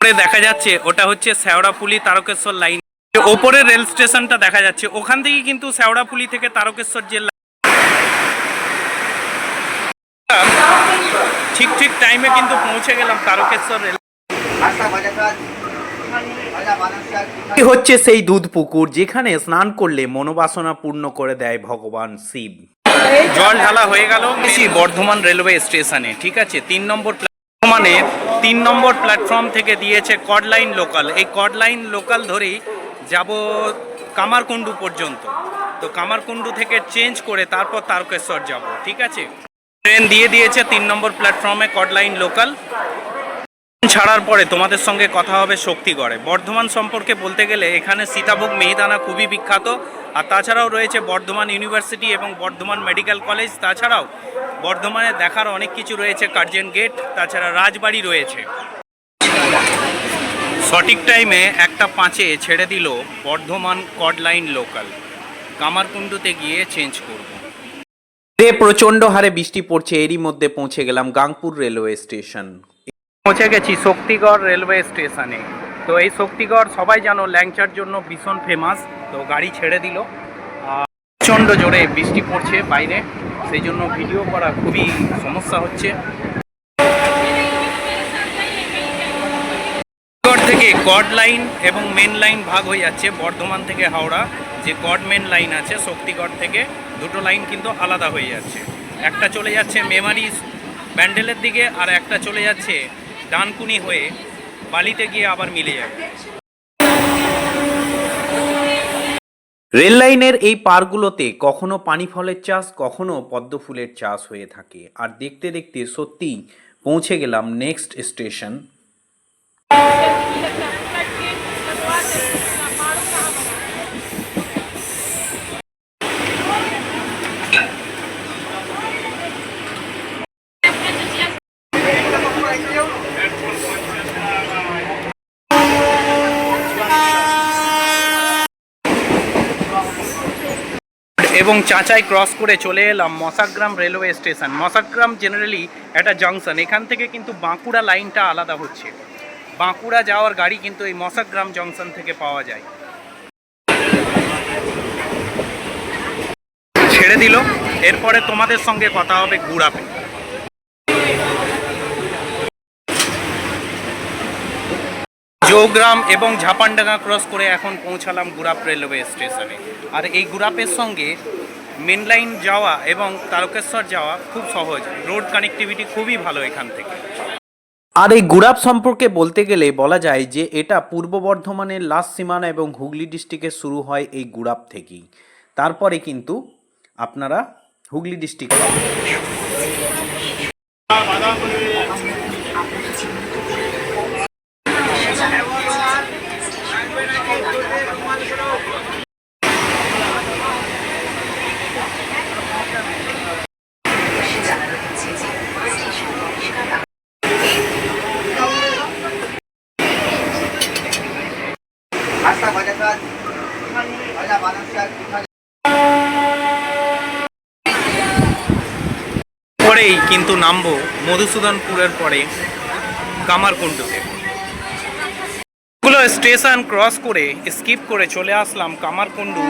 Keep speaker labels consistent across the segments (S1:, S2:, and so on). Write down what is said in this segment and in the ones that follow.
S1: ওপরে দেখা যাচ্ছে ওটা হচ্ছে শেওড়াফুলি তারকেশ্বর লাইন। ওপরে রেল স্টেশনটা দেখা যাচ্ছে, ওখান থেকে কিন্তু শেওড়াফুলি থেকে তারকেশ্বর যে ঠিক ঠিক টাইমে কিন্তু পৌঁছে গেলাম তারকেশ্বর রেল। হচ্ছে সেই দুধ পুকুর যেখানে স্নান করলে মনোবাসনা পূর্ণ করে দেয় ভগবান শিব। জল ঢালা হয়ে গেল বর্ধমান রেলওয়ে স্টেশনে, ঠিক আছে। 3 নম্বর প্ল্যাটফর্মে 3 নম্বর প্ল্যাটফর্ম থেকে দিয়েছে কড লাইন লোকাল। এই কড লাইন লোকাল ধরেই যাব কামারকুণ্ডু পর্যন্ত। তো কামারকুণ্ডু থেকে চেঞ্জ করে তারপর তারকেশ্বর যাব, ঠিক আছে। ট্রেন দিয়ে দিয়েছে 3 নম্বর প্ল্যাটফর্মে কড লাইন লোকাল। ছাড়ার পরে তোমাদের সঙ্গে কথা হবে শক্তিগড়ে। বর্ধমান সম্পর্কে বলতে গেলে এখানে সীতাভোগ মিহিদানা খুবই বিখ্যাত, আর তাছাড়াও রয়েছে বর্ধমান ইউনিভার্সিটি এবং বর্ধমান মেডিকেল কলেজ। তাছাড়াও বর্ধমানে দেখার অনেক কিছু রয়েছে, কার্জন গেট, তাছাড়া রাজবাড়ি রয়েছে। সঠিক টাইমে 1:05 ছেড়ে দিল বর্ধমান কড লাইন লোকাল। কামারকুণ্ডুতে গিয়ে চেঞ্জ করব। প্রচণ্ড হারে বৃষ্টি পড়ছে, এরই মধ্যে পৌঁছে গেলাম গাংপুর রেলওয়ে স্টেশন। পৌঁছে গেছি শক্তিগড় রেলওয়ে স্টেশনে। তো এই শক্তিগড় সবাই জানো ল্যাংচার জন্য ভীষণ ফেমাস। তো গাড়ি ছেড়ে দিল, প্রচণ্ড জোরে বৃষ্টি পড়ছে বাইরে, সেই জন্য ভিডিও করা খুবই সমস্যা হচ্ছে। শক্তিগড় থেকে কড লাইন এবং মেন লাইন ভাগ হয়ে যাচ্ছে। বর্ধমান থেকে হাওড়া যে কড মেন লাইন আছে, শক্তিগড় থেকে দুটো লাইন কিন্তু আলাদা হয়ে যাচ্ছে। একটা চলে যাচ্ছে মেমারি ব্যান্ডেলের দিকে, আর একটা চলে যাচ্ছে ডানকুনি হয়ে বালিতে গিয়ে আবার মিলে যাবে। রেল লাইনের এই পারগুলোতে কখনো পানি ফলের চাষ, কখনো পদ্ম ফুলের চাষ হয়ে থাকে। আর দেখতে দেখতে সত্যিই পৌঁছে গেলাম নেক্সট স্টেশন। এবং চাঁচাই ক্রস করে চলে এলাম Mashagram railway station. Mashagram generally একটা জাংশন, এখান থেকে কিন্তু বাঁকুড়া লাইনটা আলাদা হচ্ছে। বাঁকুড়া যাওয়ার গাড়ি কিন্তু এই মশাগ্রাম জংশন থেকে পাওয়া যায়। ছেড়ে দিল, এরপরে তোমাদের সঙ্গে কথা হবে গুড়াপে। জৌগ্রাম এবং ঝাপানডাঙ্গা ক্রস করে এখন পৌঁছালাম গুড়াপ রেলওয়ে স্টেশনে। আর এই গুড়াপের সঙ্গে মেন লাইন যাওয়া এবং তারকেশ্বর যাওয়া খুব সহজ, রোড কানেক্টিভিটি খুবই ভালো এখান থেকে। আর এই গুড়াপ সম্পর্কে বলতে গেলে বলা যায় যে এটা পূর্ব বর্ধমানের লাস্ট সীমানা এবং হুগলি ডিস্ট্রিক্টে শুরু হয় এই গুড়াপ থেকেই। তারপরে কিন্তু আপনারা হুগলি ডিস্ট্রিক্ট পরেই কিন্তু নামবো মধুসূদনপুরের পরে কামারকুণ্ডুতে। স্টেশন ক্রস করে স্কিপ করে চলে আসলাম কামারকুণ্ডু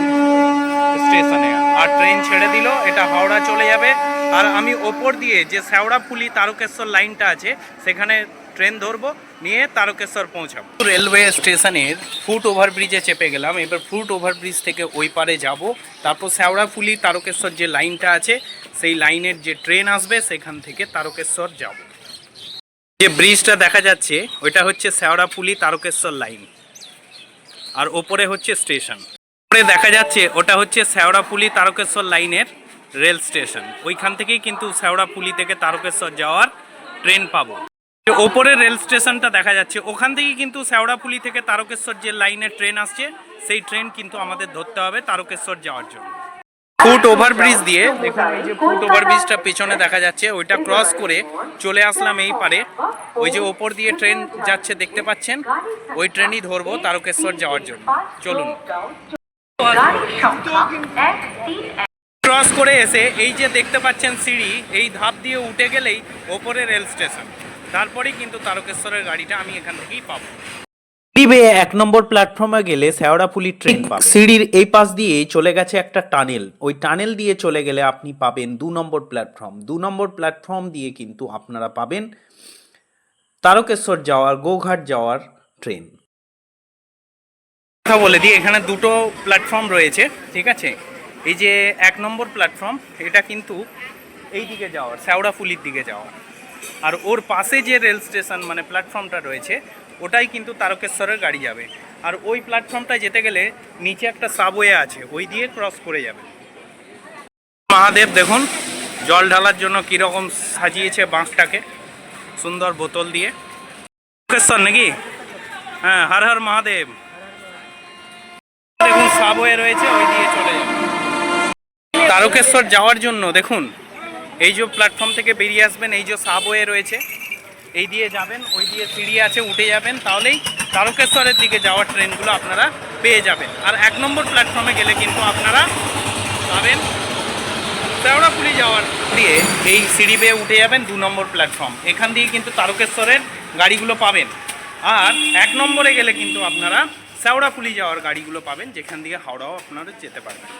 S1: স্টেশনে। আর ট্রেন ছেড়ে দিল, এটা হাওড়া চলে যাবে। আর আমি ওপর দিয়ে যে শেওড়াফুলি তারকেশ্বর লাইনটা আছে সেখানে ট্রেন ধরবো, নিয়ে তারকেশ্বর পৌঁছাবো। রেলওয়ে স্টেশনের ফুট ওভারব্রিজে চেপে গেলাম। এবার ফুট ওভারব্রিজ থেকে ওই পারে যাব, তারপর শেওড়াফুলি তারকেশ্বর যে লাইনটা আছে সেই লাইনের যে ট্রেন আসবে সেখান থেকে তারকেশ্বর যাব। যে ব্রিজটা দেখা যাচ্ছে ওইটা হচ্ছে শেওড়াফুলি তারকেশ্বর লাইন, আর ওপরে হচ্ছে স্টেশন। ওপরে দেখা যাচ্ছে ওটা হচ্ছে শেওড়াফুলি তারকেশ্বর লাইনের রেল স্টেশন। ওইখান থেকেই কিন্তু শেওড়াফুলি থেকে তারকেশ্বর যাওয়ার ট্রেন পাবো। ওপরে রেল স্টেশনটা দেখা যাচ্ছে, ওখান থেকেই কিন্তু শেওড়াফুলি থেকে তারকেশ্বর যে লাইনের ট্রেন আসছে সেই ট্রেন কিন্তু আমাদের ধরতে হবে তারকেশ্বর যাওয়ার জন্য। ফুট ওভারব্রিজ দিয়ে, দেখুন এই যে ফুট ওভারব্রিজটা পেছনে দেখা যাচ্ছে, ওইটা ক্রস করে চলে আসলাম এই পারে। ওই যে ওপর দিয়ে ট্রেন যাচ্ছে দেখতে পাচ্ছেন, ওই ট্রেনই ধরবো তারকেশ্বর যাওয়ার জন্য। চলুন। ক্রস করে এসে এই যে দেখতে পাচ্ছেন সিঁড়ি, এই ধাপ দিয়ে উঠে গেলেই ওপরে রেল স্টেশন। তারপরেই কিন্তু তারকেশ্বরের গাড়িটা আমি এখান থেকেই পাবো। সিঁড়ি বেয়ে 1 নম্বর প্ল্যাটফর্মে গেলে শেওড়াফুলি ট্রেন পাবে। সিঁড়ির এই পাশ দিয়ে চলে গেছে একটা টানেল, ওই টানেল দিয়ে চলে গেলে আপনি পাবেন 2 নম্বর প্ল্যাটফর্ম। 2 নম্বর প্ল্যাটফর্ম দিয়ে কিন্তু আপনারা পাবেন তারকেশ্বর যাওয়ার, গোঘাট যাওয়ার ট্রেন। কথা বলে দিই, এখানে দুটো প্ল্যাটফর্ম রয়েছে, ঠিক আছে। এই যে 1 নম্বর প্ল্যাটফর্ম, এটা কিন্তু এই দিকে যাওয়ার, শেওড়াফুলির দিকে যাওয়ার। আর ওর পাশে যে রেল স্টেশন মানে প্ল্যাটফর্মটা রয়েছে, ওটাই কিন্তু তারকেশ্বরের গাড়ি যাবে। আর ওই প্ল্যাটফর্মটায় যেতে গেলে নিচে একটা সাবওয়ে আছে, ওই দিয়ে ক্রস করে যাবে। মহাদেব দেখুন জল ঢালার জন্য কীরকম সাজিয়েছে বাঁকটাকে, সুন্দর বোতল দিয়ে। তারকেশ্বর নাকি? হ্যাঁ, হর হর মহাদেব। দেখুন সাবওয়ে রয়েছে, ওই দিয়ে চলে যাবে। তারকেশ্বর যাওয়ার জন্য দেখুন এই যে প্ল্যাটফর্ম থেকে বেরিয়ে আসবেন, এই যে সাবওয়ে রয়েছে, এই দিয়ে যাবেন, ওই দিয়ে সিঁড়ি আছে, উঠে যাবেন, তাহলেই তারকেশ্বরের দিকে যাওয়ার ট্রেনগুলো আপনারা পেয়ে যাবেন। আর 1 নম্বর প্ল্যাটফর্মে গেলে কিন্তু আপনারা পাবেন শেওড়াফুলি যাওয়ার দিয়ে এই সিঁড়ি বেয়ে উঠে যাবেন 2 নম্বর প্ল্যাটফর্ম, এখান দিয়ে কিন্তু তারকেশ্বরের গাড়িগুলো পাবেন। আর 1 নম্বরে গেলে কিন্তু আপনারা শেওড়াফুলি যাওয়ার গাড়িগুলো পাবেন, যেখান দিয়ে হাওড়াও আপনারা যেতে পারবেন।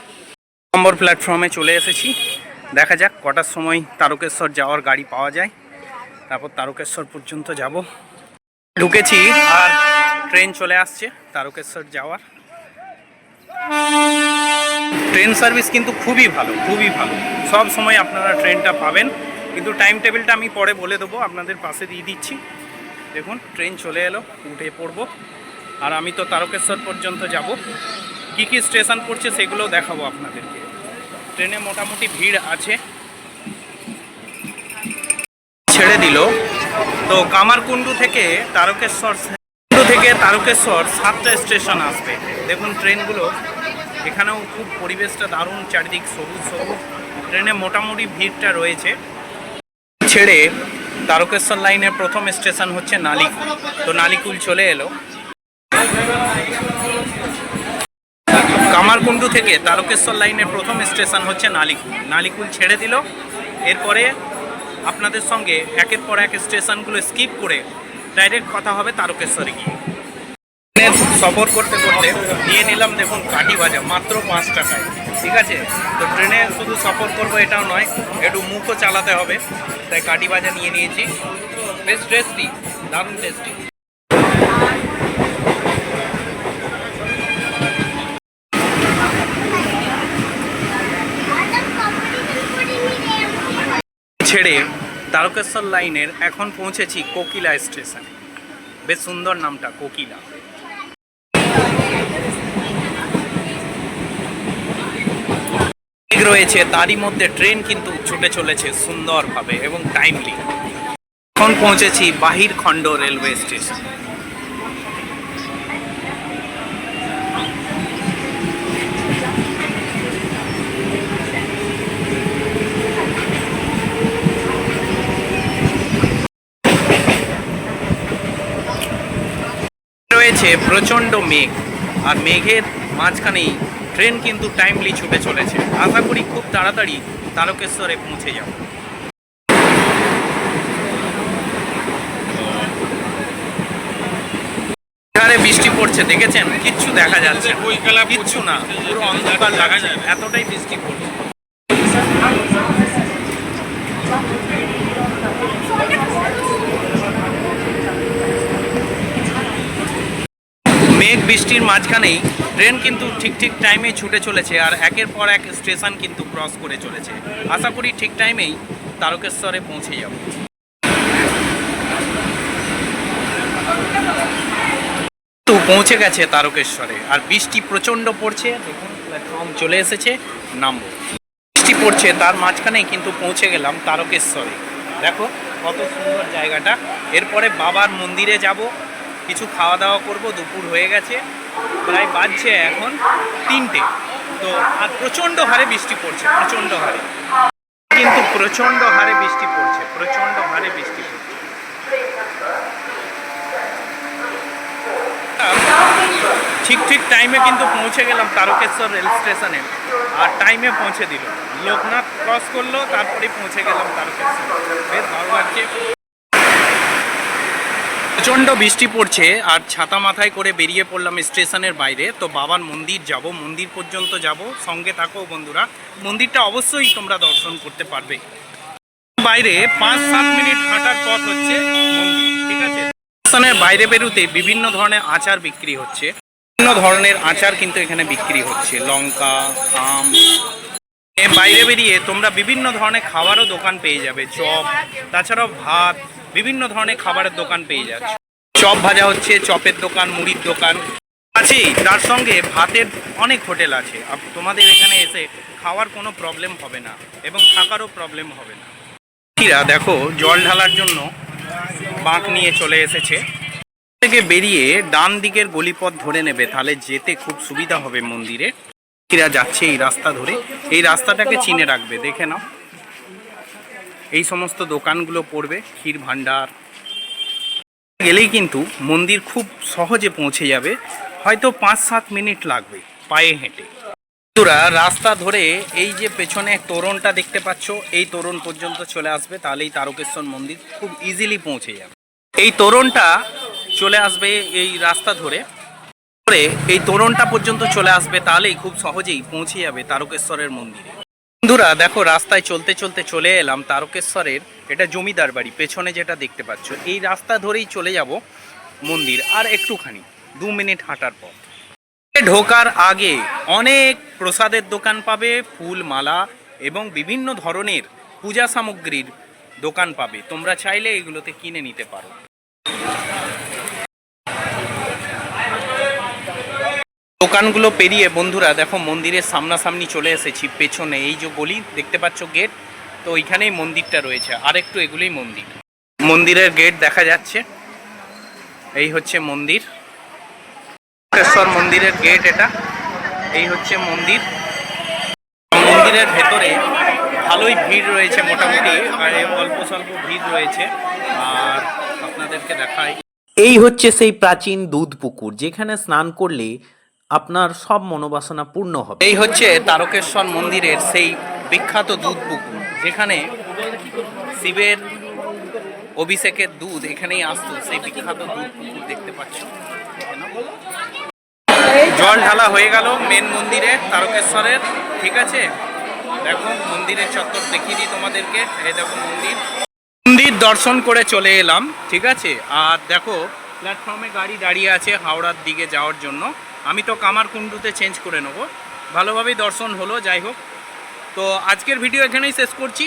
S1: নম্বর প্ল্যাটফর্মে চলে এসেছি, দেখা যাক কটার সময় তারকেশ্বর যাওয়ার গাড়ি পাওয়া যায়, তারপর তারকেশ্বর পর্যন্ত যাব। ঢুকেছি আর ট্রেন চলে আসছে তারকেশ্বর যাওয়ার। ট্রেন সার্ভিস কিন্তু খুবই ভালো, খুবই ভালো, সব সময় আপনারা ট্রেনটা পাবেন। কিন্তু টাইম টেবিলটা আমি পরে বলে দেবো, আপনাদের পাশে দিয়ে দিচ্ছি। দেখুন ট্রেন চলে এলো, উঠে পড়বো। আর আমি তো তারকেশ্বর পর্যন্ত যাব, কি কি স্টেশন পড়ছে সেগুলো দেখাবো আপনাদেরকে। ট্রেনে মোটামুটি ভিড় আছে। ছেড়ে দিল তো কামারকুণ্ডু থেকে তারকেশ্বর, তারকেশ্বর 7টা স্টেশন আসবে। দেখুন ট্রেনগুলো, এখানেও খুব পরিবেশটা দারুণ, চারিদিক সবুজ সবুজ। ট্রেনে মোটামুটি ভিড়টা রয়েছে। ছেড়ে তারকেশ্বর লাইনের প্রথম স্টেশন হচ্ছে নালিকুল, তো নালিকুল চলে এলো। কামারকুণ্ডু থেকে তারকেশ্বর লাইনের প্রথম স্টেশন হচ্ছে নালিকুল। নালিকুল ছেড়ে দিল, এরপরে আপনাদের সঙ্গে একের পর এক স্টেশনগুলো স্কিপ করে ডাইরেক্ট কথা হবে তারকেশ্বরে গিয়ে। সফর করতে করতে নিয়ে নিলাম দেখুন কাঠি ভাজা, মাত্র 5 টাকায়, ঠিক আছে। তো ট্রেনে শুধু সফর করবো এটাও নয়, একটু মুখও চালাতে হবে, তাই কাঠি ভাজা নিয়ে নিয়েছি। বেশ টেস্টি, দারুণ টেস্টি। ছেড়ে তারকেশ্বর লাইনের এখন পৌঁছেছি কোকিলা স্টেশনে। বেশ সুন্দর নামটা, কোকিলা। রয়েছে তারই মধ্যে ট্রেন কিন্তু ছুটে চলেছে সুন্দরভাবে এবং টাইমলি। এখন পৌঁছেছি বাহিরখণ্ড রেলওয়ে স্টেশন। রয়েছে প্রচণ্ড মেঘ, আর মেঘের মাঝখানেই ট্রেন কিন্তু টাইমলি ছুটে চলেছে। আশা করি খুব তাড়াতাড়ি তারকেশ্বরে পৌঁছে যাব। এখানে বৃষ্টি পড়ছে, দেখেছেন? কিচ্ছু দেখা যাচ্ছে, কিচ্ছু না, পুরো অন্ধকার লাগছে, এতটাই বৃষ্টি পড়ছে। মেঘ বৃষ্টির মাঝখানেই ট্রেন কিন্তু ঠিক টাইমেই ছুটে চলেছে, আর একের পর এক স্টেশন কিন্তু ক্রস করে চলেছে। আশা করি ঠিক টাইমেই তারকেশ্বরে পৌঁছে যাব। তো পৌঁছে গেছে তারকেশ্বরে, আর বৃষ্টি প্রচণ্ড পড়ছে। দেখুন প্ল্যাটফর্ম চলে এসেছে, নামবো। বৃষ্টি পড়ছে, তার মাঝখানেই কিন্তু পৌঁছে গেলাম তারকেশ্বরে। দেখো কত সুন্দর জায়গাটা। এরপরে বাবার মন্দিরে যাব, কিছু খাওয়া দাওয়া করব। দুপুর হয়ে গেছে, প্রায় বাজছে এখন 3টে। তো আর প্রচণ্ড হারে বৃষ্টি পড়ছে, প্রচণ্ড হারে, কিন্তু প্রচণ্ড হারে বৃষ্টি পড়ছে, প্রচণ্ড হারে বৃষ্টি পড়ছে। ঠিক টাইমে কিন্তু পৌঁছে গেলাম তারকেশ্বর রেল স্টেশনে, আর টাইমে পৌঁছে দিল। লোকনাথ ক্রস করলো, তারপরে পৌঁছে গেলাম তারকেশ্বর। বেশ ভালো লাগছে। প্রচণ্ড বৃষ্টি পড়ছে আর ছাতা মাথায় করে বেরিয়ে পড়লাম স্টেশনের বাইরে। তো বাবার মন্দির যাব, মন্দির পর্যন্ত যাব, সঙ্গে থাকো বন্ধুরা। মন্দিরটা অবশ্যই তোমরা দর্শন করতে পারবে। বাইরে 5-7 মিনিট হাঁটার পথ হচ্ছে মন্দির, ঠিক আছে। স্টেশনের বাইরে বেরোতে বিভিন্ন ধরনের আচার বিক্রি হচ্ছে, বিভিন্ন ধরনের আচার কিন্তু এখানে বিক্রি হচ্ছে, লঙ্কা, আম। বাইরে বেরিয়ে তোমরা বিভিন্ন ধরনের খাবারও দোকান পেয়ে যাবে, চপ, তাছাড়াও ভাত, বিভিন্ন ধরনের খাবারের দোকান পেয়ে যাচ্ছে। চপ ভাজা হচ্ছে, চপের দোকান, মুড়ির দোকান আছেই, তার সঙ্গে ভাতের অনেক হোটেল আছে। তোমাদের এখানে এসে খাওয়ার কোনো প্রবলেম হবে না এবং থাকারও প্রবলেম হবে না। দেখো জল ঢালার জন্য বাঁক নিয়ে চলে এসেছে। থেকে বেরিয়ে ডান দিকের গলিপথ ধরে নেবে, তাহলে যেতে খুব সুবিধা হবে মন্দিরে। কিরা যাচ্ছে এই রাস্তা ধরে, এই রাস্তাটাকে চিনে রাখবে, দেখে নাও। এই সমস্ত দোকানগুলো পড়বে, ক্ষীর ভাণ্ডার। গেলেই কিন্তু মন্দির খুব সহজে পৌঁছে যাবে, হয়তো 5-7 মিনিট লাগবে পায়ে হেঁটে। বন্ধুরা রাস্তা ধরে এই যে পেছনে তোরণটা দেখতে পাচ্ছ, এই তোরণ পর্যন্ত চলে আসবে, তাহলেই তারকেশ্বর মন্দির খুব ইজিলি পৌঁছে যাবে। এই তোরণটা চলে আসবে এই রাস্তা ধরে, এই তোরণটা পর্যন্ত চলে আসবে, তাহলেই খুব সহজেই পৌঁছে যাবে তারকেশ্বরের মন্দিরে। বন্ধুরা দেখো রাস্তায় চলতে চলতে চলে এলাম তারকেশ্বরের, এটা জমিদার বাড়ি পেছনে যেটা দেখতে পাচ্ছ। এই রাস্তা ধরেই চলে যাব মন্দির, আর একটুখানি 2 মিনিট হাঁটার পর। ঢোকার আগে অনেক প্রসাদের দোকান পাবে, ফুল, মালা এবং বিভিন্ন ধরনের পূজা সামগ্রীর দোকান পাবে। তোমরা চাইলে এগুলোতে কিনে নিতে পারো। দোকানগুলো পেরিয়ে বন্ধুরা দেখো মন্দিরের সামনাসামনি চলে এসেছি। পেছনে এই যে গলি দেখতে পাচ্ছ, গেট, তো ওইখানেই মন্দিরটা রয়েছে। আর একটু এগুলোই মন্দির, মন্দিরের গেট দেখা যাচ্ছে। এই হচ্ছে মন্দির, তারকেশ্বর মন্দিরের গেট এটা। এই হচ্ছে মন্দির। মন্দিরের ভেতরে ভালোই ভিড় রয়েছে মোটামুটি, আর অল্প স্বল্প ভিড় রয়েছে। আর আপনাদেরকে দেখাই, এই হচ্ছে সেই প্রাচীন দুধ পুকুর, যেখানে স্নান করলে আপনার সব মনোবাসনা পূর্ণ হবে। এই হচ্ছে তারকেশ্বর মন্দিরের সেই বিখ্যাত দুধ পুকুর, যেখানে শিবের অভিষেকের দুধ এখানেই আসতো। সেই বিখ্যাত দুধ পুকুর দেখতে পাচ্ছ। জল ঢালা হয়ে গেল মেন মন্দিরে তারকেশ্বরের, ঠিক আছে। দেখো মন্দিরের চত্বর দেখিয়ে দিই তোমাদেরকে। এই দেখো মন্দির দর্শন করে চলে এলাম, ঠিক আছে। আর দেখো প্ল্যাটফর্মে গাড়ি দাঁড়িয়ে আছে হাওড়ার দিকে যাওয়ার জন্য। আমি তো কামারকুণ্ডুতে চেঞ্জ করে নেবো। ভালোভাবেই দর্শন হলো, যাই হোক। তো আজকের ভিডিও এখানেই শেষ করছি।